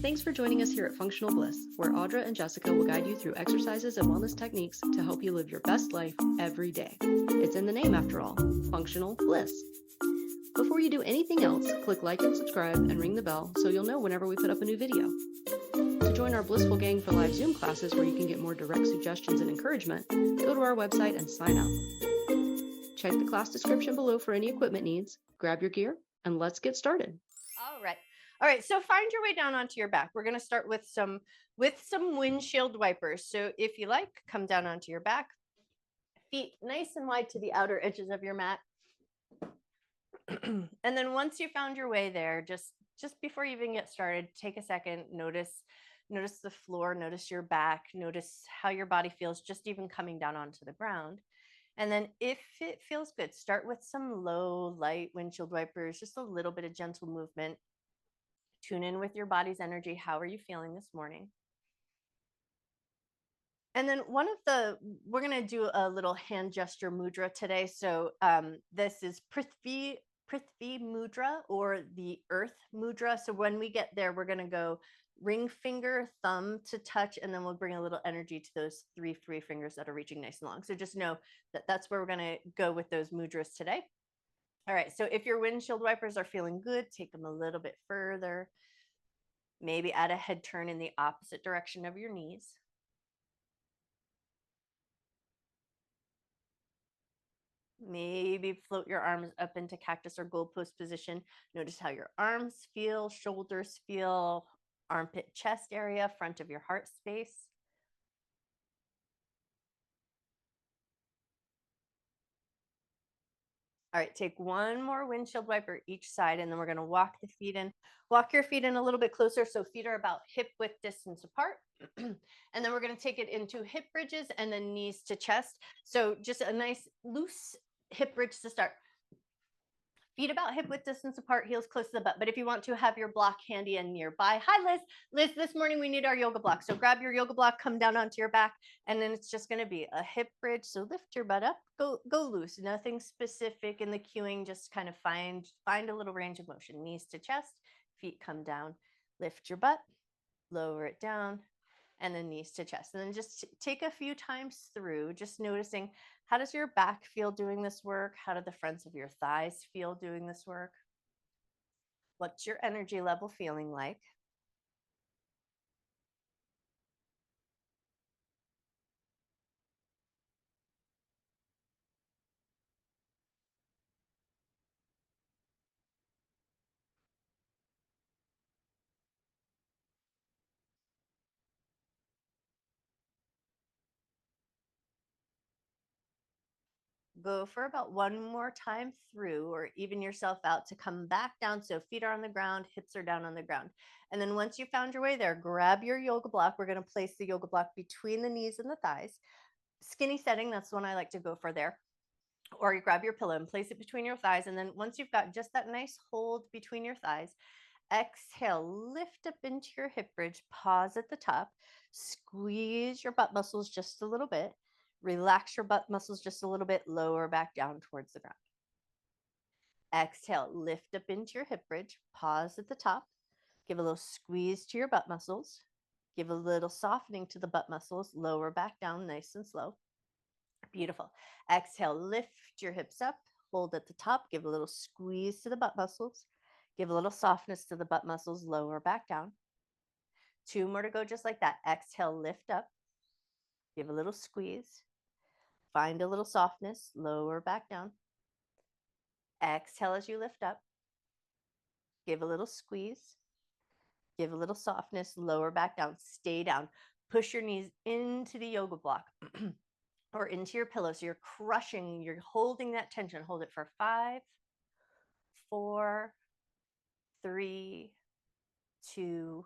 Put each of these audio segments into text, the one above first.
Thanks for joining us here at Functional Bliss, where Audra and Jessica will guide you through exercises and wellness techniques to help you live your best life every day. It's in the name, after all, Functional Bliss. Before you do anything else, click like and subscribe and ring the bell so you'll know whenever we put up a new video. To join our Blissful Gang for live Zoom classes where you can get more direct suggestions and encouragement, go to our website and sign up. Check the class description below for any equipment needs, grab your gear, and let's get started. All right, so find your way down onto your back. We're going to start with some windshield wipers. So if you like, come down onto your back, feet nice and wide to the outer edges of your mat. And then once you found your way there, just before you even get started, take a second, notice the floor, notice your back, notice how your body feels just even coming down onto the ground. And then if it feels good, start with some low, light windshield wipers, just a little bit of gentle movement. Tune in with your body's energy. How are you feeling this morning? And then we're going to do a little hand gesture mudra today. So this is Prithvi mudra, or the earth mudra. So when we get there, we're going to go ring finger, thumb to touch, and then we'll bring a little energy to those three fingers that are reaching nice and long. So just know that that's where we're going to go with those mudras today. All right, so if your windshield wipers are feeling good, take them a little bit further. Maybe add a head turn in the opposite direction of your knees. Maybe float your arms up into cactus or goalpost position. Notice how your arms feel, shoulders feel, armpit, chest area, front of your heart space. All right, take one more windshield wiper each side, and then we're going to walk your feet in a little bit closer. So feet are about hip width distance apart. And then we're going to take it into hip bridges and then knees to chest. So just a nice loose hip bridge to start. Feet about hip width distance apart, heels close to the butt. But if you want to have your block handy and nearby, hi Liz. Liz, this morning we need our yoga block. So grab your yoga block, come down onto your back, and then it's just going to be a hip bridge. So lift your butt up, go loose. Nothing specific in the cueing, just kind of find a little range of motion. Knees to chest, feet come down, lift your butt, lower it down, and then knees to chest. And then just take a few times through, just noticing, how does your back feel doing this work? How do the fronts of your thighs feel doing this work? What's your energy level feeling like? Go for about one more time through, or even yourself out to come back down. So feet are on the ground, hips are down on the ground. And then once you found your way there, grab your yoga block. We're going to place the yoga block between the knees and the thighs. Skinny setting, that's the one I like to go for there. Or you grab your pillow and place it between your thighs. And then once you've got just that nice hold between your thighs, exhale, lift up into your hip bridge, pause at the top, squeeze your butt muscles just a little bit, relax your butt muscles just a little bit, lower back down towards the ground. Exhale, lift up into your hip bridge, pause at the top, give a little squeeze to your butt muscles, give a little softening to the butt muscles, lower back down nice and slow. Beautiful. Exhale, lift your hips up, hold at the top, give a little squeeze to the butt muscles, give a little softness to the butt muscles, lower back down. Two more to go just like that. Exhale, lift up, give a little squeeze, find a little softness, lower back down. Exhale as you lift up, give a little squeeze, give a little softness, lower back down, stay down. Push your knees into the yoga block or into your pillow. So you're holding that tension. Hold it for 5, 4, 3, 2,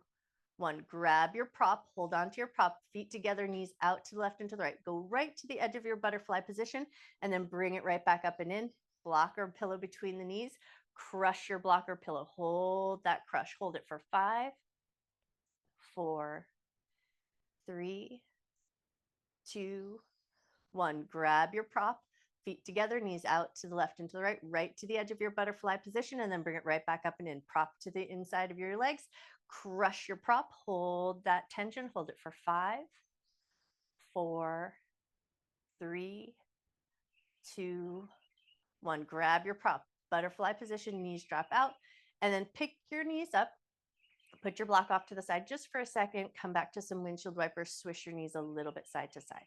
1. Grab your prop, hold on to your prop, feet together, knees out to the left and to the right. Go right to the edge of your butterfly position and then bring it right back up and in. Blocker pillow between the knees. Crush your blocker pillow. Hold that crush. Hold it for 5, 4, 3, 2, 1. Grab your prop, feet together, knees out to the left and to the right, right to the edge of your butterfly position, and then bring it right back up and in. Prop to the inside of your legs. Crush your prop, hold that tension, hold it for 5, 4, 3, 2, 1. Grab your prop, butterfly position, knees drop out, and then pick your knees up. Put your block off to the side just for a second. Come back to some windshield wipers. Swish your knees a little bit side to side.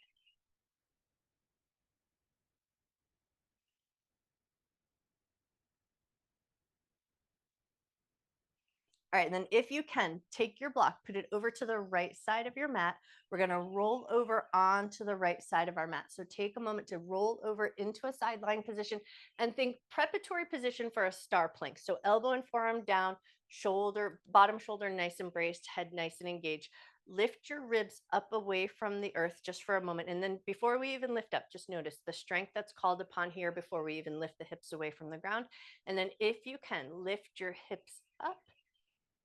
All right, and then if you can, take your block, put it over to the right side of your mat. We're going to roll over onto the right side of our mat. So take a moment to roll over into a side lying position and think preparatory position for a star plank. So elbow and forearm down, shoulder, bottom shoulder nice and braced, head nice and engaged. Lift your ribs up away from the earth just for a moment. And then before we even lift up, just notice the strength that's called upon here before we even lift the hips away from the ground. And then if you can, lift your hips up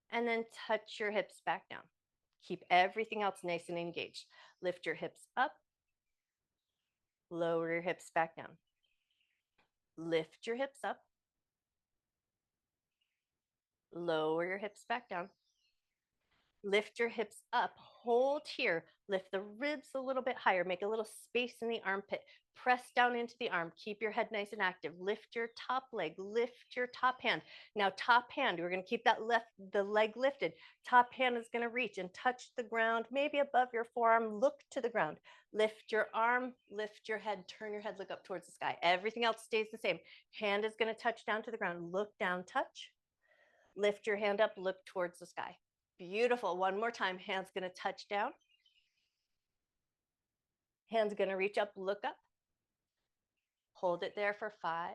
and then touch your hips back down. Keep everything else nice and engaged. Lift your hips up, lower your hips back down. Lift your hips up, lower your hips back down. Lift your hips up, hold here, lift the ribs a little bit higher, make a little space in the armpit, press down into the arm, keep your head nice and active, lift your top leg, lift your top hand. Now top hand, we're going to keep the leg lifted. Top hand is going to reach and touch the ground, maybe above your forearm, look to the ground. Lift your arm, lift your head, turn your head, look up towards the sky. Everything else stays the same. Hand is going to touch down to the ground, look down, touch. Lift your hand up, look towards the sky. Beautiful. One more time. Hands going to touch down. Hands going to reach up, look up. Hold it there for 5,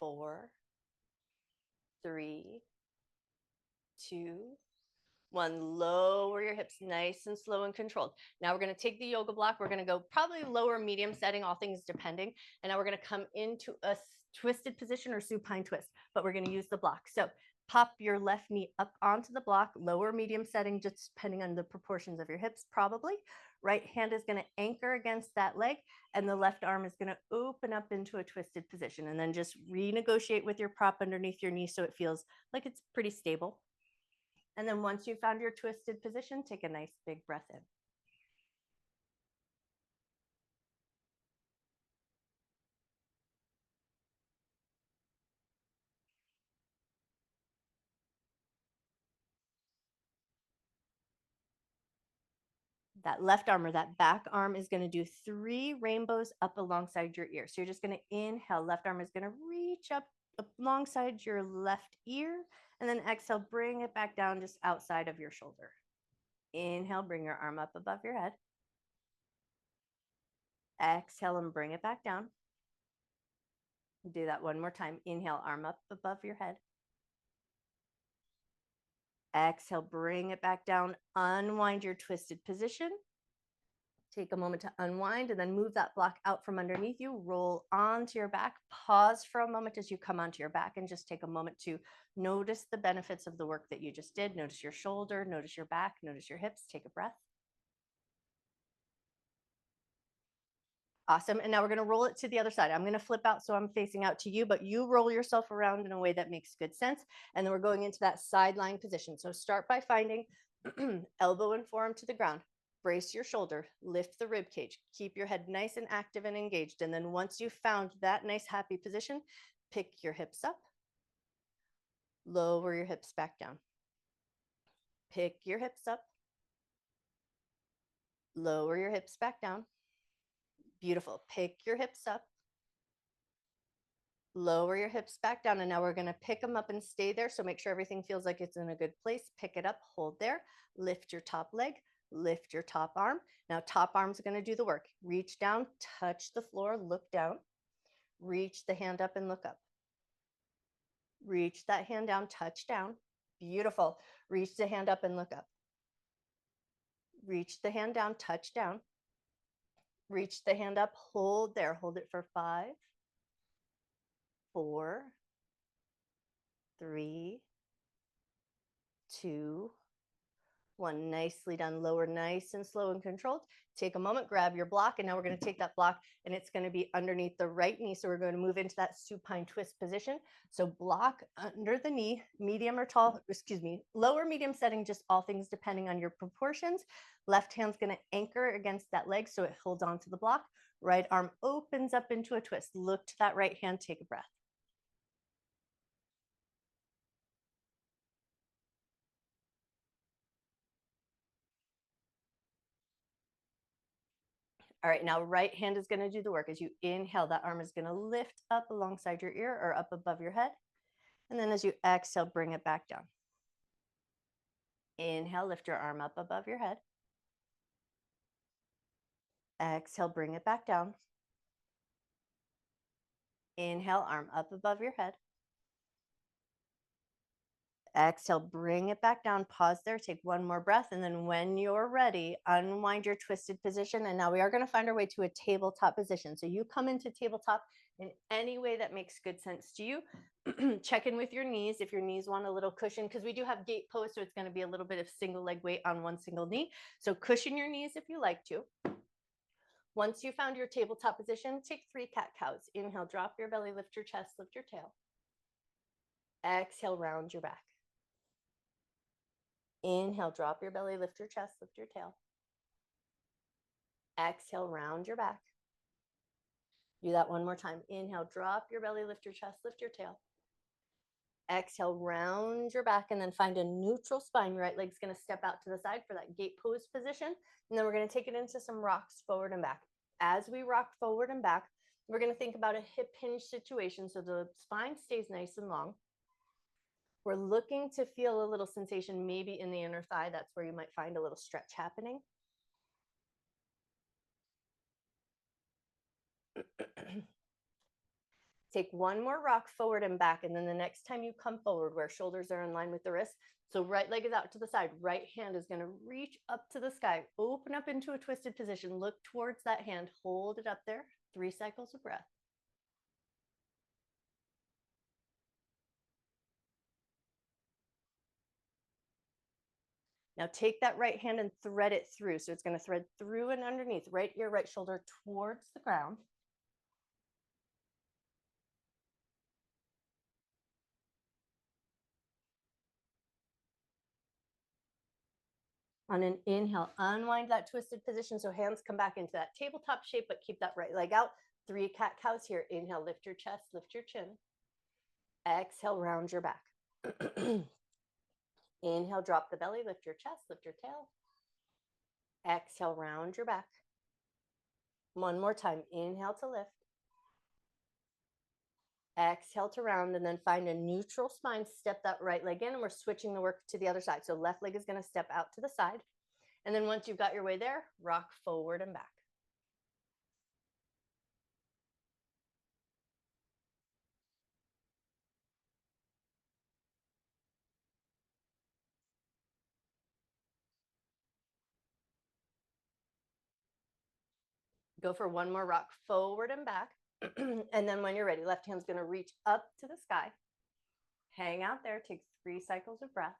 4, 3, 2, 1. Lower your hips nice and slow and controlled. Now we're going to take the yoga block. We're going to go probably lower medium setting, all things depending. And now we're going to come into a twisted position or supine twist, but we're going to use the block. So pop your left knee up onto the block, lower medium setting, just depending on the proportions of your hips, probably. Right hand is going to anchor against that leg, and the left arm is going to open up into a twisted position. And then just renegotiate with your prop underneath your knee so it feels like it's pretty stable. And then once you've found your twisted position, take a nice big breath in. That left arm or that back arm is going to do 3 rainbows up alongside your ear. So you're just going to inhale. Left arm is going to reach up alongside your left ear. And then exhale, bring it back down just outside of your shoulder. Inhale, bring your arm up above your head. Exhale and bring it back down. Do that one more time. Inhale, arm up above your head. Exhale, bring it back down. Unwind your twisted position. Take a moment to unwind and then move that block out from underneath you. Roll onto your back. Pause for a moment as you come onto your back and just take a moment to notice the benefits of the work that you just did. Notice your shoulder, notice your back, notice your hips. Take a breath. Awesome. And now we're going to roll it to the other side. I'm going to flip out so I'm facing out to you, but you roll yourself around in a way that makes good sense. And then we're going into that side lying position. So start by finding elbow and forearm to the ground. Brace your shoulder, lift the rib cage, keep your head nice and active and engaged. And then once you've found that nice happy position, pick your hips up, lower your hips back down. Pick your hips up, lower your hips back down. Beautiful. Pick your hips up, lower your hips back down. And now we're going to pick them up and stay there. So make sure everything feels like it's in a good place. Pick it up, hold there, lift your top leg, lift your top arm. Now top arm's going to do the work. Reach down, touch the floor, look down, reach the hand up and look up. Reach that hand down, touch down. Beautiful. Reach the hand up and look up. Reach the hand down, touch down. Reach the hand up, hold there. Hold it for 5, 4, 3, 2, One, nicely done. Lower nice and slow and controlled. Take a moment, grab your block, and now we're going to take that block and it's going to be underneath the right knee. So we're going to move into that supine twist position. So block under the knee, medium or tall, excuse me, lower medium setting, just all things depending on your proportions. Left hand's going to anchor against that leg so it holds onto the block. Right arm opens up into a twist. Look to that right hand, take a breath. All right, now right hand is going to do the work. As you inhale, that arm is going to lift up alongside your ear or up above your head. And then as you exhale, bring it back down. Inhale, lift your arm up above your head. Exhale, bring it back down. Inhale, arm up above your head. Exhale, bring it back down. Pause there, take one more breath. And then when you're ready, unwind your twisted position. And now we are going to find our way to a tabletop position. So you come into tabletop in any way that makes good sense to you. Check in with your knees if your knees want a little cushion, because we do have gate pose. So it's going to be a little bit of single leg weight on one single knee. So cushion your knees if you like to. Once you found your tabletop position, take 3 cat-cows. Inhale, drop your belly, lift your chest, lift your tail. Exhale, round your back. Inhale, drop your belly, lift your chest, lift your tail. Exhale, round your back. Do that one more time. Inhale, drop your belly, lift your chest, lift your tail. Exhale, round your back, and then find a neutral spine. Your right leg's going to step out to the side for that gate pose position. And then we're going to take it into some rocks forward and back. As we rock forward and back, we're going to think about a hip hinge situation. So the spine stays nice and long. We're looking to feel a little sensation maybe in the inner thigh. That's where you might find a little stretch happening. Take one more rock forward and back. And then the next time you come forward, where shoulders are in line with the wrist, so right leg is out to the side, right hand is going to reach up to the sky, open up into a twisted position, look towards that hand, hold it up there, 3 cycles of breath. Now take that right hand and thread it through. So it's going to thread through and underneath, right ear, right shoulder towards the ground. On an inhale, unwind that twisted position. So hands come back into that tabletop shape, but keep that right leg out. 3 cat-cows here. Inhale, lift your chest, lift your chin. Exhale, round your back. Inhale, drop the belly, lift your chest, lift your tail. Exhale, round your back. One more time. Inhale to lift. Exhale to round, and then find a neutral spine. Step that right leg in, and we're switching the work to the other side. So left leg is going to step out to the side. And then once you've got your way there, rock forward and back. Go for one more rock forward and back. And then when you're ready, left hand's going to reach up to the sky. Hang out there. Take 3 cycles of breath.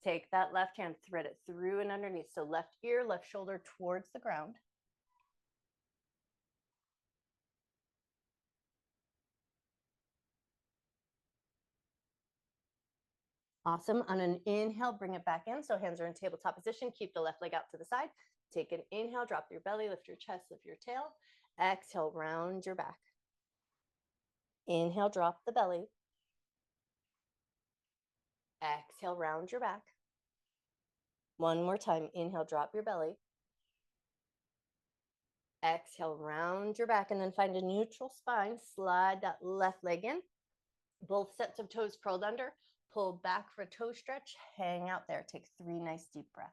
Take that left hand, thread it through and underneath. So left ear, left shoulder towards the ground. Awesome. On an inhale, bring it back in. So hands are in tabletop position. Keep the left leg out to the side. Take an inhale, drop your belly, lift your chest, lift your tail. Exhale, round your back. Inhale, drop the belly. Exhale, round your back. One more time. Inhale, drop your belly. Exhale, round your back, and then find a neutral spine. Slide that left leg in. Both sets of toes curled under. Pull back for a toe stretch. Hang out there. Take 3 nice deep breaths.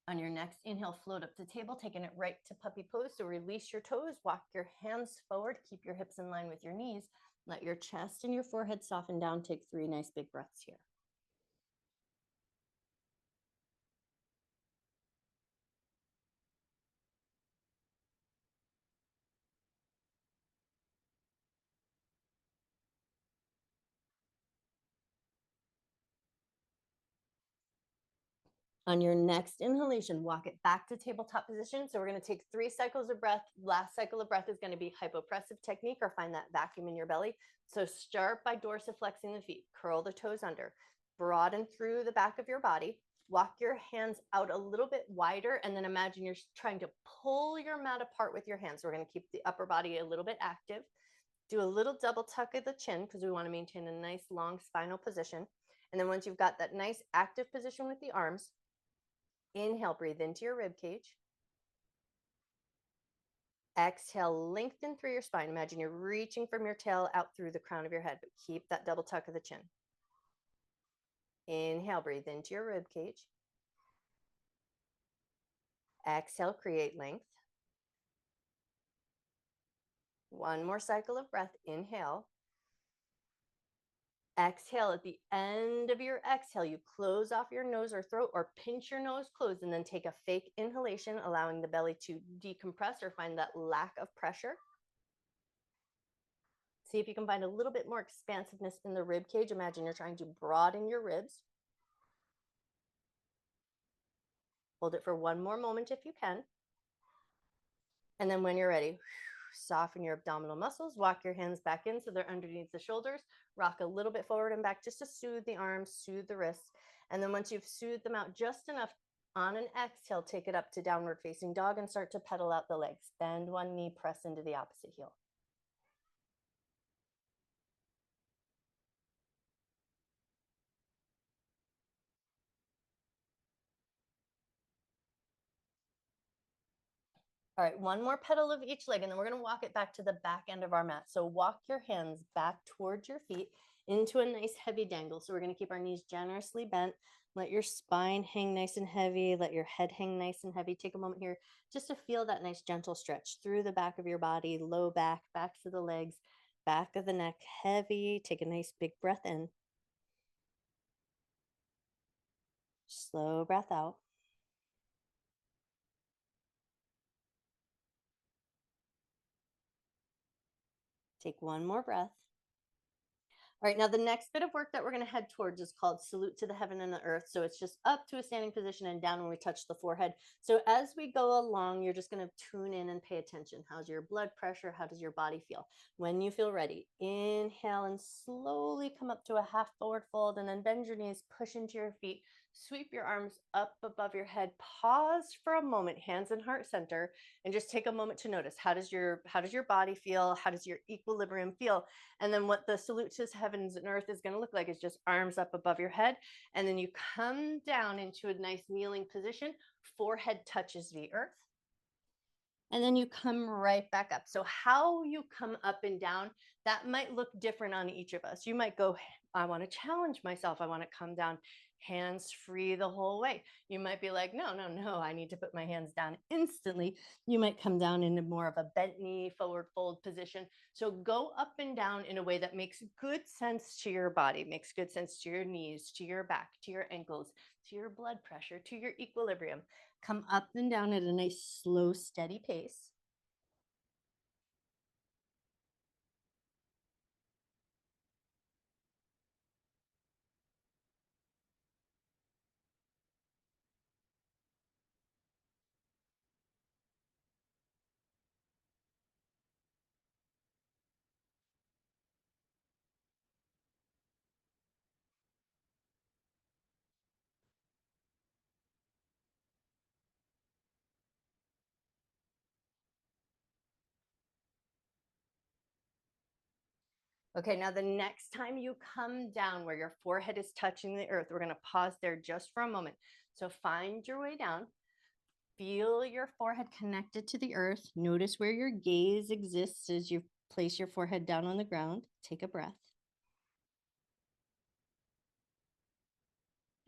On your next inhale, float up to table, taking it right to puppy pose. So release your toes, walk your hands forward, keep your hips in line with your knees. Let your chest and your forehead soften down. Take 3 nice big breaths here. On your next inhalation, walk it back to tabletop position. So we're going to take 3 cycles of breath. Last cycle of breath is going to be hypopressive technique, or find that vacuum in your belly. So start by dorsiflexing the feet, curl the toes under, broaden through the back of your body, walk your hands out a little bit wider, and then imagine you're trying to pull your mat apart with your hands. So we're going to keep the upper body a little bit active. Do a little double tuck of the chin because we want to maintain a nice long spinal position. And then once you've got that nice active position with the arms, inhale, breathe into your rib cage. Exhale, lengthen through your spine. Imagine you're reaching from your tail out through the crown of your head, but keep that double tuck of the chin. Inhale, breathe into your rib cage. Exhale, create length. One more cycle of breath. Inhale. Exhale. At the end of your exhale, you close off your nose or throat, or pinch your nose closed, and then take a fake inhalation, allowing the belly to decompress or find that lack of pressure. See if you can find a little bit more expansiveness in the rib cage. Imagine you're trying to broaden your ribs. Hold it for one more moment if you can. And then when you're ready, soften your abdominal muscles, walk your hands back in so they're underneath the shoulders, rock a little bit forward and back just to soothe the arms, soothe the wrists. And then once you've soothed them out just enough, on an exhale, take it up to downward facing dog and start to pedal out the legs. Bend one knee, press into the opposite heel. All right, one more pedal of each leg, and then we're going to walk it back to the back end of our mat. So walk your hands back towards your feet into a nice heavy dangle. So we're going to keep our knees generously bent. Let your spine hang nice and heavy. Let your head hang nice and heavy. Take a moment here just to feel that nice gentle stretch through the back of your body, low back, backs of the legs, back of the neck, heavy. Take a nice big breath in. Slow breath out. Take one more breath. All right, now the next bit of work that we're going to head towards is called salute to the heaven and the earth. So it's just up to a standing position and down when we touch the forehead. So as we go along, you're just going to tune in and pay attention. How's your blood pressure? How does your body feel? When you feel ready, inhale and slowly come up to a half forward fold, and then bend your knees, push into your feet, sweep your arms up above your head, pause for a moment, hands in heart center, and just take a moment to notice, how does your body feel? How does your equilibrium feel? And then what the salute to heavens and earth is going to look like is just arms up above your head. And then you come down into a nice kneeling position. Forehead touches the earth. And then you come right back up. So how you come up and down, that might look different on each of us. You might go, I want to challenge myself. I want to come down hands free the whole way. You might be like, no, I need to put my hands down instantly. You might come down into more of a bent knee, forward fold position. So go up and down in a way that makes good sense to your body, makes good sense to your knees, to your back, to your ankles, to your blood pressure, to your equilibrium. Come up and down at a nice, slow, steady pace. Okay, now the next time you come down where your forehead is touching the earth, we're going to pause there just for a moment. So find your way down. Feel your forehead connected to the earth. Notice where your gaze exists as you place your forehead down on the ground. Take a breath.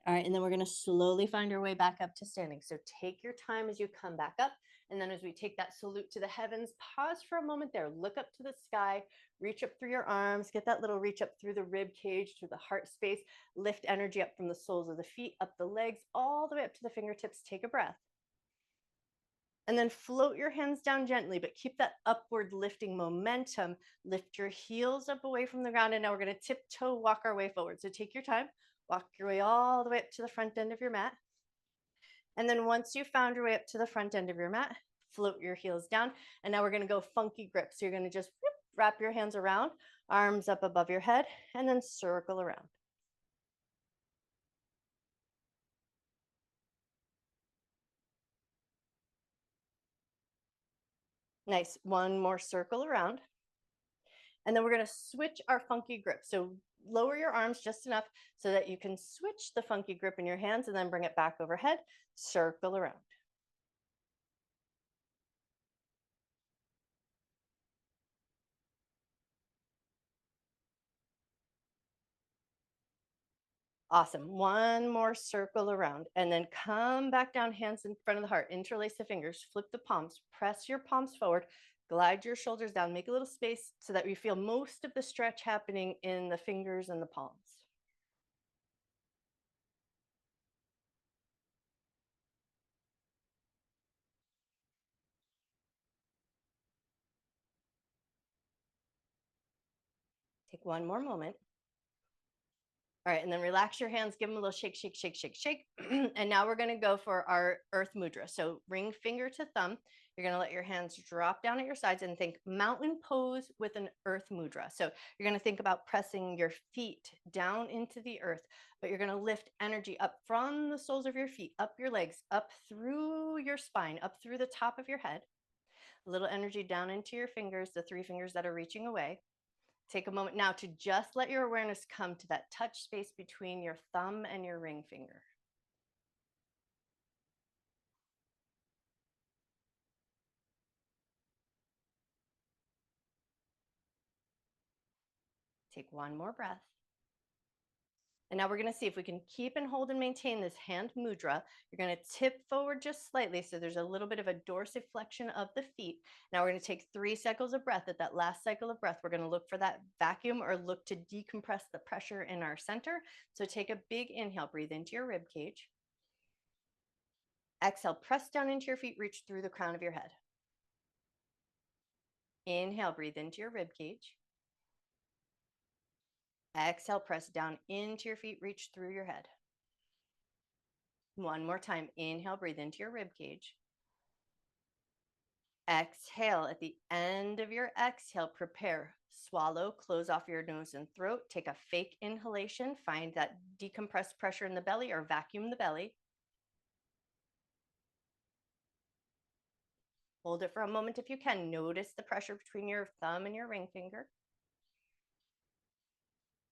All right, and then we're going to slowly find our way back up to standing. So take your time as you come back up. And then as we take that salute to the heavens, pause for a moment there, look up to the sky, reach up through your arms, get that little reach up through the rib cage, through the heart space, lift energy up from the soles of the feet, up the legs, all the way up to the fingertips. Take a breath. And then float your hands down gently, but keep that upward lifting momentum. Lift your heels up away from the ground. And now we're going to tiptoe walk our way forward. So take your time, walk your way all the way up to the front end of your mat. And then once you found your way up to the front end of your mat, float your heels down. And now we're going to go funky grip. So you're going to just wrap your hands around, arms up above your head, and then circle around. Nice. One more circle around. And then we're going to switch our funky grip. So lower your arms just enough so that you can switch the funky grip in your hands and then bring it back overhead, circle around. Awesome. One more circle around and then come back down, hands in front of the heart, interlace the fingers, flip the palms, press your palms forward, glide your shoulders down, make a little space so that we feel most of the stretch happening in the fingers and the palms. Take one more moment. All right, and then relax your hands, give them a little shake, shake, shake, shake, shake. And now we're going to go for our earth mudra. So ring finger to thumb. You're going to let your hands drop down at your sides and think mountain pose with an earth mudra. So you're going to think about pressing your feet down into the earth, but you're going to lift energy up from the soles of your feet, up your legs, up through your spine, up through the top of your head. A little energy down into your fingers, the three fingers that are reaching away. Take a moment now to just let your awareness come to that touch space between your thumb and your ring finger. Take one more breath. And now we're going to see if we can keep and hold and maintain this hand mudra. You're going to tip forward just slightly. So there's a little bit of a dorsiflexion of the feet. Now we're going to take 3 cycles of breath. At that last cycle of breath, we're going to look for that vacuum or look to decompress the pressure in our center. So take a big inhale, breathe into your rib cage. Exhale, press down into your feet, reach through the crown of your head. Inhale, breathe into your rib cage. Exhale, press down into your feet, reach through your head. One more time. Inhale, breathe into your rib cage. Exhale. At the end of your exhale, prepare. Swallow, close off your nose and throat. Take a fake inhalation. Find that decompressed pressure in the belly or vacuum the belly. Hold it for a moment if you can. Notice the pressure between your thumb and your ring finger.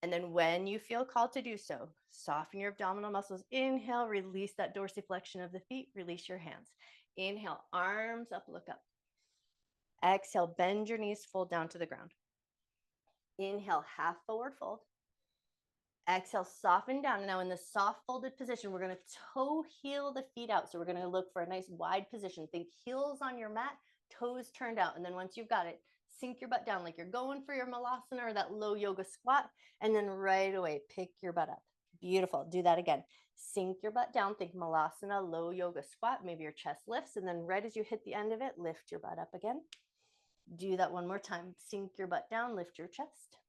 And then when you feel called to do so, soften your abdominal muscles. Inhale, release that dorsiflexion of the feet. Release your hands. Inhale, arms up, look up. Exhale, bend your knees, fold down to the ground. Inhale, half forward fold. Exhale, soften down. Now in the soft folded position, we're going to toe heel the feet out. So we're going to look for a nice wide position. Think heels on your mat, toes turned out. And then once you've got it, sink your butt down like you're going for your malasana or that low yoga squat. And then right away, pick your butt up. Beautiful. Do that again. Sink your butt down. Think malasana, low yoga squat. Maybe your chest lifts. And then right as you hit the end of it, lift your butt up again. Do that one more time. Sink your butt down, lift your chest.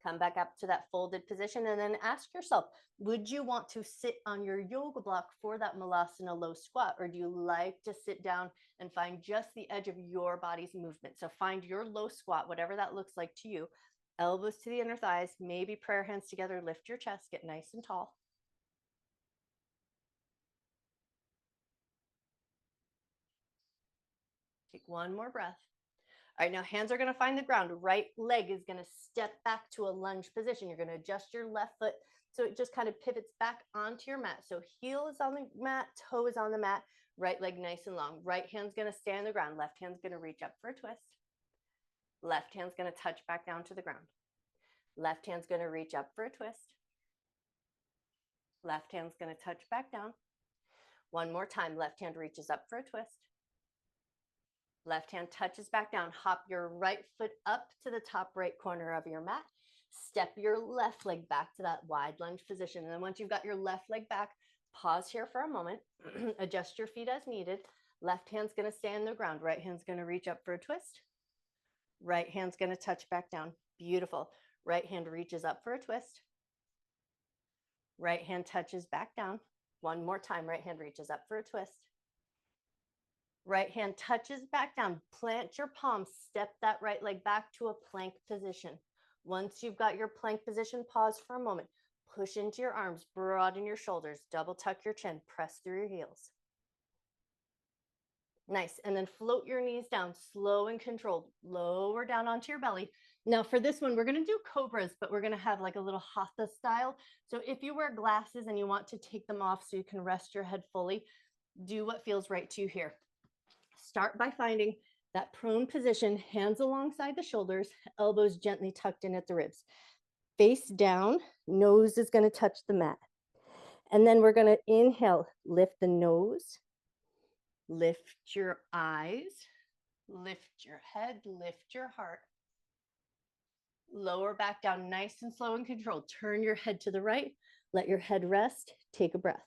Come back up to that folded position and then ask yourself, would you want to sit on your yoga block for that malasana low squat, or do you like to sit down and find just the edge of your body's movement? So find your low squat, whatever that looks like to you. Elbows to the inner thighs, maybe prayer hands together, lift your chest, get nice and tall. Take one more breath. All right, now hands are going to find the ground. Right leg is going to step back to a lunge position. You're going to adjust your left foot so it just kind of pivots back onto your mat. So heel is on the mat, toe is on the mat, right leg nice and long. Right hand's going to stay on the ground. Left hand's going to reach up for a twist. Left hand's going to touch back down to the ground. Left hand's going to reach up for a twist. Left hand's going to touch back down. One more time. Left hand reaches up for a twist. Left hand touches back down. Hop your right foot up to the top right corner of your mat. Step your left leg back to that wide lunge position. And then once you've got your left leg back, pause here for a moment. Adjust your feet as needed. Left hand's going to stay on the ground. Right hand's going to reach up for a twist. Right hand's going to touch back down. Beautiful. Right hand reaches up for a twist. Right hand touches back down. One more time. Right hand reaches up for a twist. Right hand touches back down. Plant your palms. Step that right leg back to a plank position. Once you've got your plank position, pause for a moment. Push into your arms, broaden your shoulders, double tuck your chin, press through your heels. Nice. And then float your knees down, slow and controlled. Lower down onto your belly. Now for this one, we're going to do cobras, but we're going to have like a little hatha style. So if you wear glasses and you want to take them off so you can rest your head fully, do what feels right to you here. Start by finding that prone position, hands alongside the shoulders, elbows gently tucked in at the ribs. Face down, nose is going to touch the mat. And then we're going to inhale, lift the nose, lift your eyes, lift your head, lift your heart. Lower back down, nice and slow and controlled. Turn your head to the right, let your head rest, take a breath.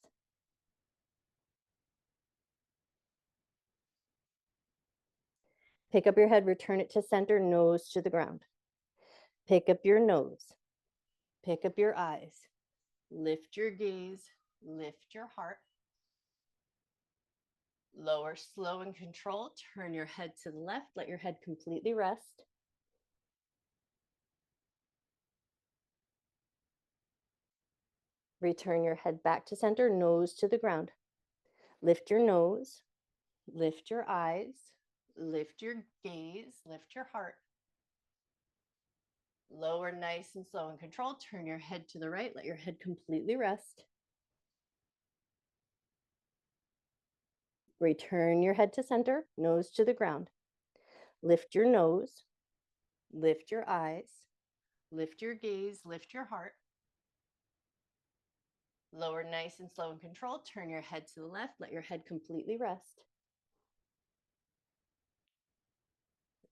Pick up your head, return it to center, nose to the ground. Pick up your nose, pick up your eyes, lift your gaze, lift your heart. Lower, slow and controlled. Turn your head to the left, let your head completely rest. Return your head back to center, nose to the ground. Lift your nose, lift your eyes, lift your gaze, lift your heart. Lower, nice and slow and controlled. Turn your head to the right, let your head completely rest. Return your head to center, nose to the ground. Lift your nose, lift your eyes, lift your gaze, lift your heart. Lower, nice and slow and controlled. Turn your head to the left, let your head completely rest.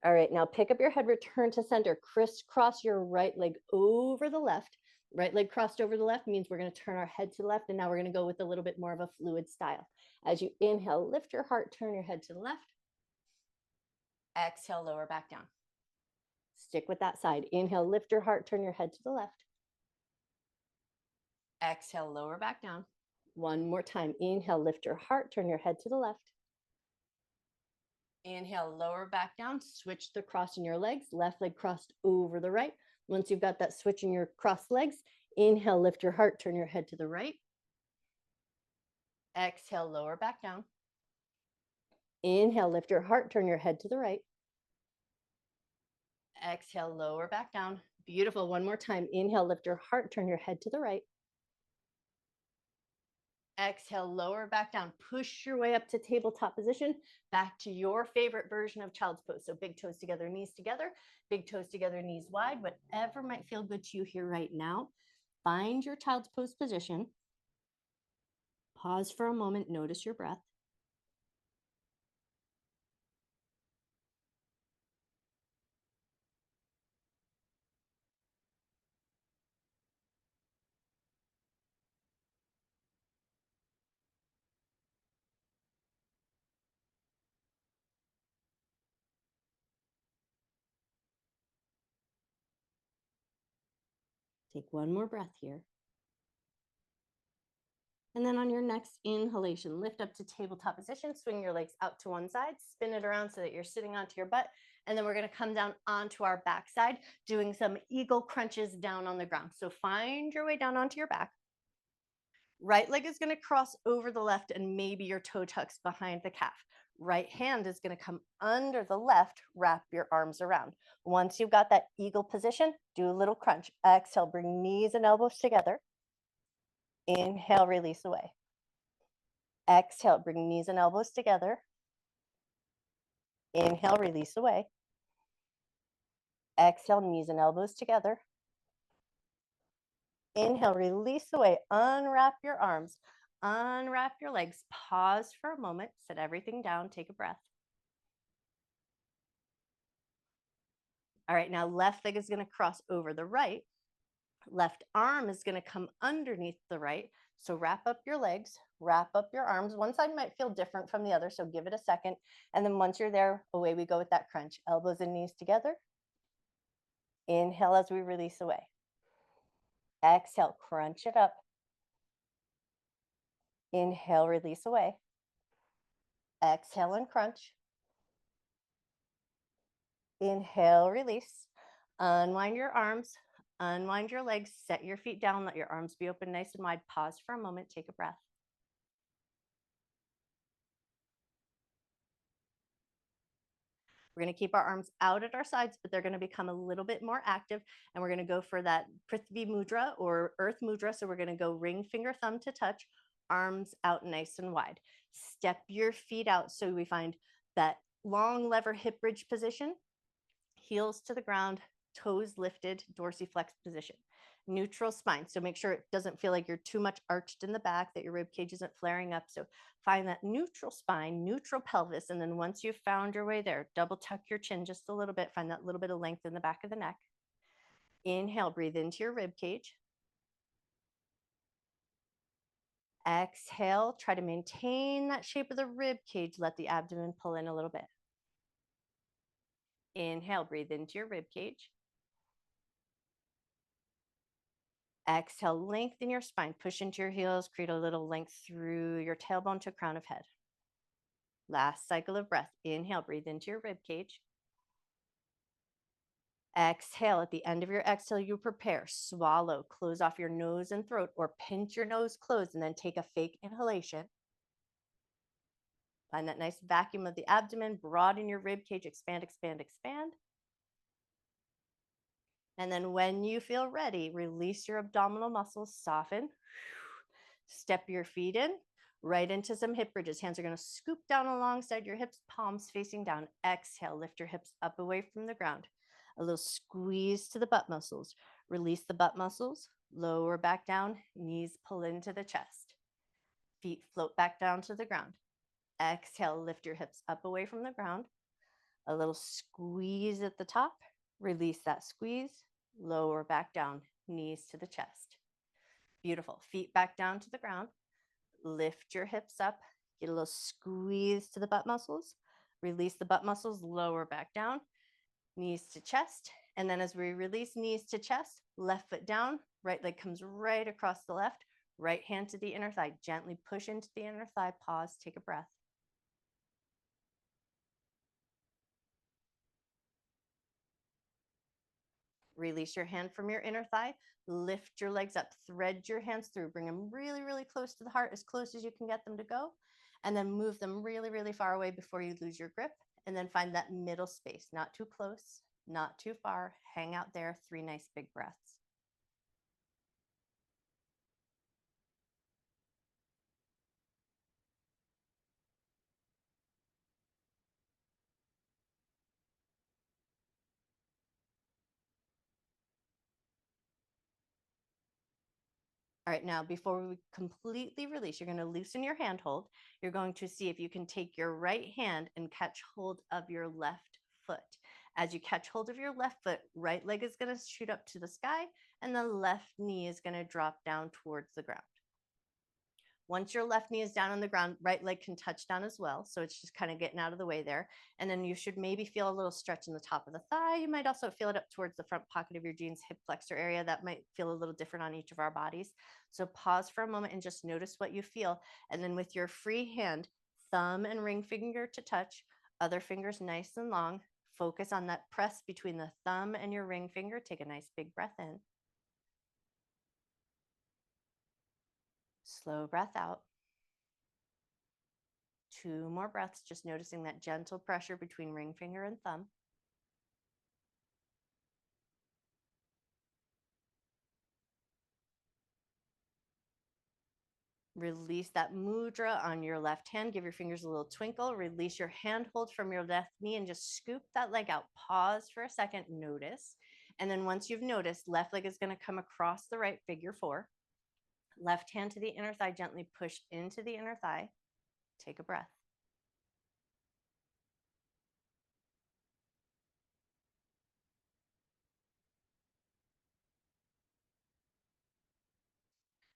All right, now pick up your head, return to center, crisscross your right leg over the left. Right leg crossed over the left means we're going to turn our head to the left, and now we're going to go with a little bit more of a fluid style. As you inhale, lift your heart, turn your head to the left. Exhale, lower back down. Stick with that side. Inhale, lift your heart, turn your head to the left. Exhale, lower back down. One more time. Inhale, lift your heart, turn your head to the left. Inhale, lower back down, switch the cross in your legs, left leg crossed over the right. Once you've got that switch in your crossed legs, inhale, lift your heart, turn your head to the right. Exhale, lower back down. Inhale, lift your heart, turn your head to the right. Exhale, lower back down. Beautiful. One more time. Inhale, lift your heart, turn your head to the right. Exhale, lower back down. Push your way up to tabletop position, back to your favorite version of child's pose. So big toes together, knees together, big toes together, knees wide, whatever might feel good to you here right now. Find your child's pose position. Pause for a moment, notice your breath. Take one more breath here. And then on your next inhalation, lift up to tabletop position, swing your legs out to one side, spin it around so that you're sitting onto your butt. And then we're going to come down onto our backside, doing some eagle crunches down on the ground. So find your way down onto your back. Right leg is going to cross over the left and maybe your toe tucks behind the calf. Right hand is going to come under the left, wrap your arms around. Once you've got that eagle position, do a little crunch. Exhale, bring knees and elbows together. Inhale, release away. Exhale, bring knees and elbows together. Inhale, release away. Exhale, knees and elbows together. Inhale, release away, unwrap your arms, unwrap your legs, pause for a moment, set everything down, take a breath. All right, now left leg is going to cross over the right. Left arm is going to come underneath the right. So wrap up your legs, wrap up your arms. One side might feel different from the other, so give it a second. And then once you're there, away we go with that crunch. Elbows and knees together. Inhale as we release away. Exhale, crunch it up. Inhale, release away. Exhale and crunch. Inhale, release. Unwind your arms, unwind your legs, set your feet down, let your arms be open nice and wide. Pause for a moment, take a breath. We're going to keep our arms out at our sides, but they're going to become a little bit more active. And we're going to go for that Prithvi Mudra or Earth Mudra. So we're going to go ring finger thumb to touch, arms out nice and wide. Step your feet out so we find that long lever hip bridge position, heels to the ground, toes lifted, dorsiflexed position. Neutral spine. So make sure it doesn't feel like you're too much arched in the back, that your rib cage isn't flaring up. So find that neutral spine, neutral pelvis. And then once you've found your way there, double tuck your chin just a little bit. Find that little bit of length in the back of the neck. Inhale, breathe into your rib cage. Exhale, try to maintain that shape of the rib cage. Let the abdomen pull in a little bit. Inhale, breathe into your rib cage. Exhale, lengthen your spine, push into your heels, create a little length through your tailbone to crown of head. Last cycle of breath. Inhale, breathe into your rib cage. Exhale, at the end of your exhale, you prepare, swallow, close off your nose and throat, or pinch your nose closed and then take a fake inhalation. Find that nice vacuum of the abdomen, broaden your rib cage, expand, expand, expand. And then when you feel ready, release your abdominal muscles, soften. Step your feet in, right into some hip bridges. Hands are going to scoop down alongside your hips, palms facing down. Exhale, lift your hips up away from the ground. A little squeeze to the butt muscles. Release the butt muscles, lower back down, knees pull into the chest. Feet float back down to the ground. Exhale, lift your hips up away from the ground. A little squeeze at the top. Release that squeeze, lower back down, knees to the chest. Beautiful. Feet back down to the ground. Lift your hips up. Get a little squeeze to the butt muscles. Release the butt muscles, lower back down, knees to chest. And then as we release knees to chest, left foot down, right leg comes right across the left, right hand to the inner thigh. Gently push into the inner thigh, pause, take a breath. Release your hand from your inner thigh, lift your legs up, thread your hands through, bring them really, really close to the heart, as close as you can get them to go, and then move them really, really far away before you lose your grip. And then find that middle space, not too close, not too far. Hang out there, 3 nice big breaths. All right, now before we completely release, you're going to loosen your hand hold. You're going to see if you can take your right hand and catch hold of your left foot. As you catch hold of your left foot, right leg is going to shoot up to the sky and the left knee is going to drop down towards the ground. Once your left knee is down on the ground, right leg can touch down as well. So it's just kind of getting out of the way there. And then you should maybe feel a little stretch in the top of the thigh. You might also feel it up towards the front pocket of your jeans, hip flexor area. That might feel a little different on each of our bodies. So pause for a moment and just notice what you feel. And then with your free hand, thumb and ring finger to touch, other fingers nice and long. Focus on that press between the thumb and your ring finger. Take a nice big breath in. Slow breath out. 2 more breaths, just noticing that gentle pressure between ring finger and thumb. Release that mudra on your left hand. Give your fingers a little twinkle. Release your hand hold from your left knee and just scoop that leg out. Pause for a second, notice. And then once you've noticed, left leg is going to come across the right, figure four. Left hand to the inner thigh, gently push into the inner thigh. Take a breath.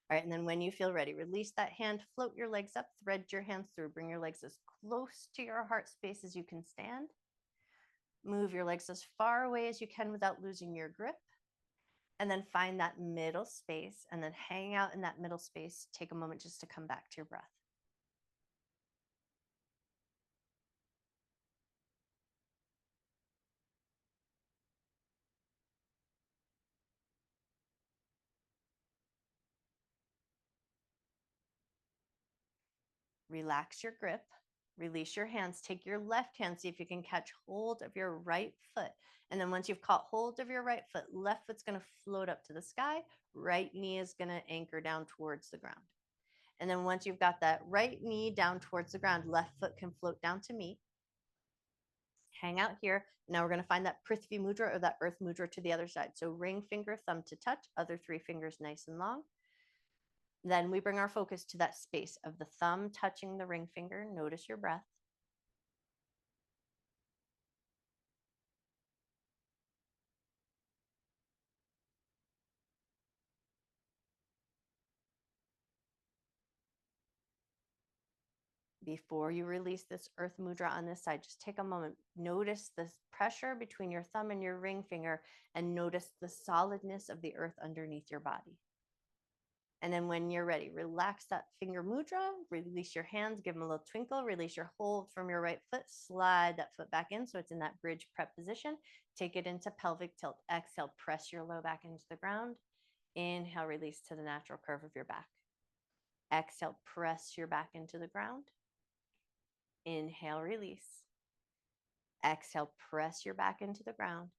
All right, and then when you feel ready, release that hand, float your legs up, thread your hands through, bring your legs as close to your heart space as you can stand. Move your legs as far away as you can without losing your grip. And then find that middle space and then hang out in that middle space. Take a moment just to come back to your breath. Relax your grip, release your hands, take your left hand, see if you can catch hold of your right foot. And then once you've caught hold of your right foot, left foot's going to float up to the sky, right knee is going to anchor down towards the ground. And then once you've got that right knee down towards the ground, left foot can float down to meet. Hang out here. Now we're going to find that Prithvi Mudra or that Earth Mudra to the other side. So ring finger, thumb to touch, other three fingers nice and long. Then we bring our focus to that space of the thumb touching the ring finger. Notice your breath. Before you release this Earth Mudra on this side, just take a moment. Notice the pressure between your thumb and your ring finger and notice the solidness of the earth underneath your body. And then when you're ready, relax that finger mudra, release your hands, give them a little twinkle, release your hold from your right foot, slide that foot back in so it's in that bridge prep position. Take it into pelvic tilt. Exhale, press your low back into the ground. Inhale, release to the natural curve of your back. Exhale, press your back into the ground. Inhale, release. Exhale, press your back into the ground.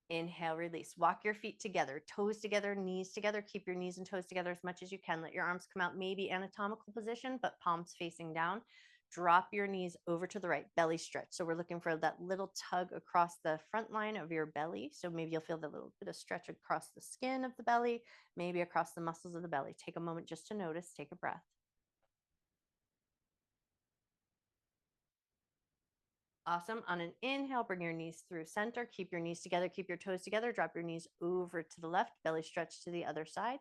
Inhale, release. Walk your feet together, toes together, knees together. Keep your knees and toes together as much as you can. Let your arms come out, maybe anatomical position, but palms facing down. Drop your knees over to the right, belly stretch. So we're looking for that little tug across the front line of your belly. So maybe you'll feel the little bit of stretch across the skin of the belly, maybe across the muscles of the belly. Take a moment just to notice, take a breath. Awesome. On an inhale, bring your knees through center. Keep your knees together. Keep your toes together. Drop your knees over to the left. Belly stretch to the other side.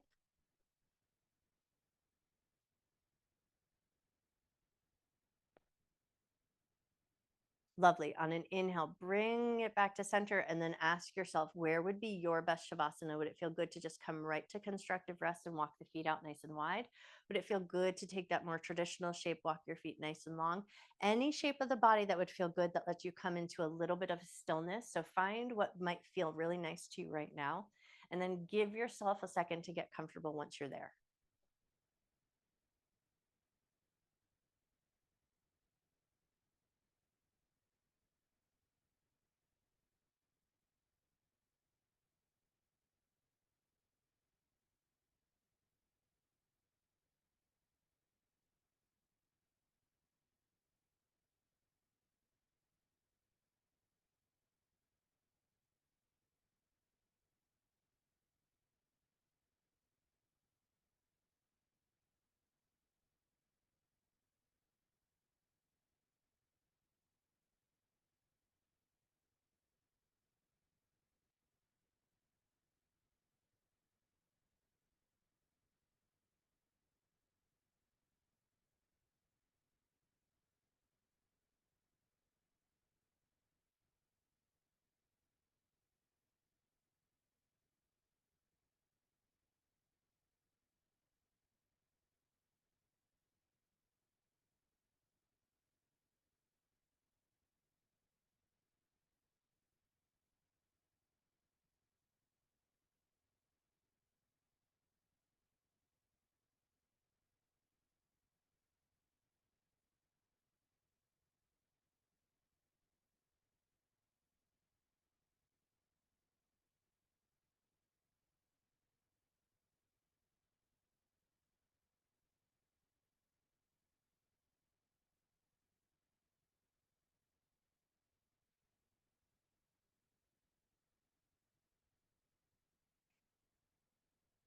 Lovely. On an inhale, bring it back to center and then ask yourself, where would be your best Shavasana? Would it feel good to just come right to constructive rest and walk the feet out nice and wide? Would it feel good to take that more traditional shape, walk your feet nice and long? Any shape of the body that would feel good that lets you come into a little bit of stillness. So find what might feel really nice to you right now, and then give yourself a second to get comfortable once you're there.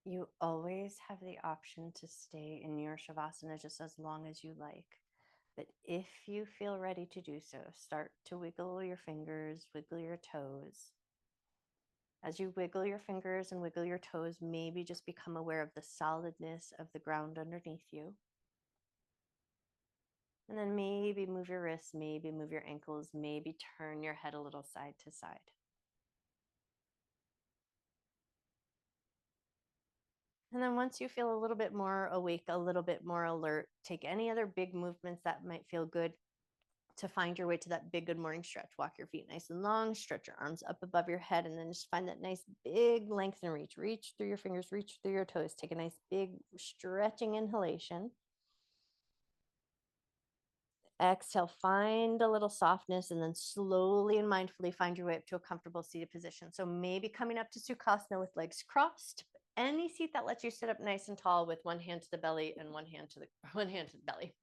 You always have the option to stay in your Shavasana just as long as you like. But if you feel ready to do so, start to wiggle your fingers, wiggle your toes. As you wiggle your fingers and wiggle your toes, maybe just become aware of the solidness of the ground underneath you. And then maybe move your wrists, maybe move your ankles, maybe turn your head a little side to side. And then once you feel a little bit more awake, a little bit more alert, take any other big movements that might feel good to find your way to that big good morning stretch. Walk your feet nice and long, stretch your arms up above your head, and then just find that nice big length and reach. Reach through your fingers, reach through your toes. Take a nice big stretching inhalation. Exhale, find a little softness, and then slowly and mindfully find your way up to a comfortable seated position. So maybe coming up to Sukhasana with legs crossed. Any seat that lets you sit up nice and tall with one hand to the belly and one hand to the belly.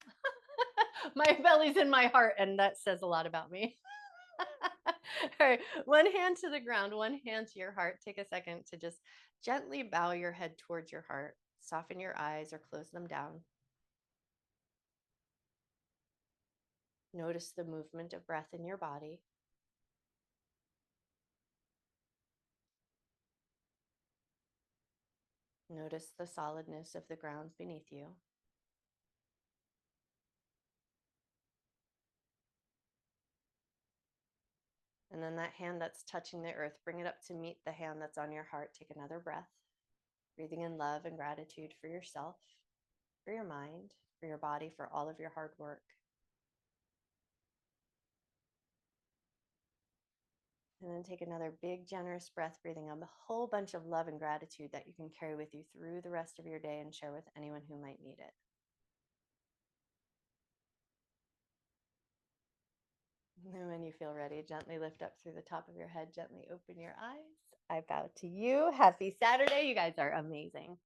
My belly's in my heart, and that says a lot about me. All right, one hand to the ground, one hand to your heart. Take a second to just gently bow your head towards your heart. Soften your eyes or close them down. Notice the movement of breath in your body. Notice the solidness of the ground beneath you. And then that hand that's touching the earth, bring it up to meet the hand that's on your heart. Take another breath, breathing in love and gratitude for yourself, for your mind, for your body, for all of your hard work. And then take another big, generous breath, breathing a whole bunch of love and gratitude that you can carry with you through the rest of your day and share with anyone who might need it. And then when you feel ready, gently lift up through the top of your head, gently open your eyes. I bow to you. Happy Saturday. You guys are amazing.